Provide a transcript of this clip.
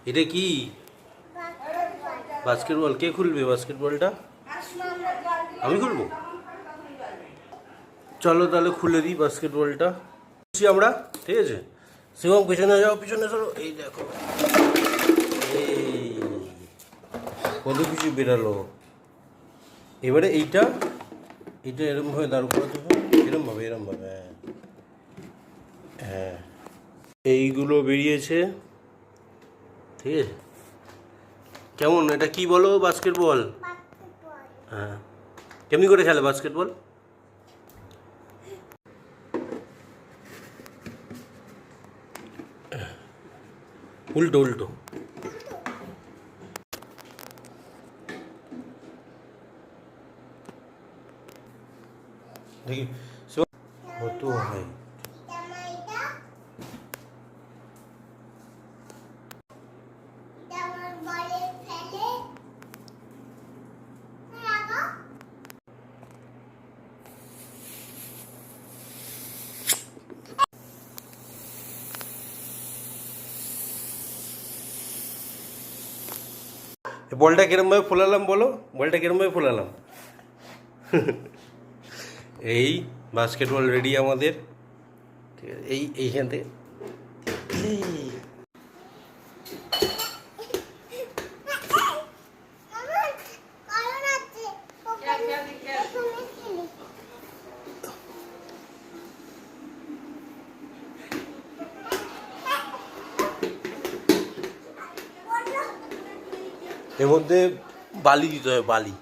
এটা কি বাস্কেটবল? কে খুলবে বাস্কেটবলটা? আমি খুলবো। চলো তাহলে খুলে দিই বাস্কেটবলটা। আমরা ঠিক আছে, শিবম পিছনে যাও, পিছনে সরো। এই দেখো, এই কত কিছু বেরালো। এবারে এইটা এরমভাবে দাঁড় করাতে হবে, এরমভাবে হ্যাঁ হ্যাঁ, এইগুলো বেরিয়েছে ঠিক আছে। কেমন এটা কি বলো? বাস্কেটবল। হ্যাঁ, কেমনি করে খেলে বাস্কেটবল? উল্টো উল্টো। দেখি কত হয়। বলটা কিরমভাবে ফোলালাম বলো, বলটা কিরমভাবে ফোলালাম? এই বাস্কেটবল রেডি আমাদের, ঠিক আছে। এইখান থেকে এর মধ্যে বালি দিতে হবে, বালি।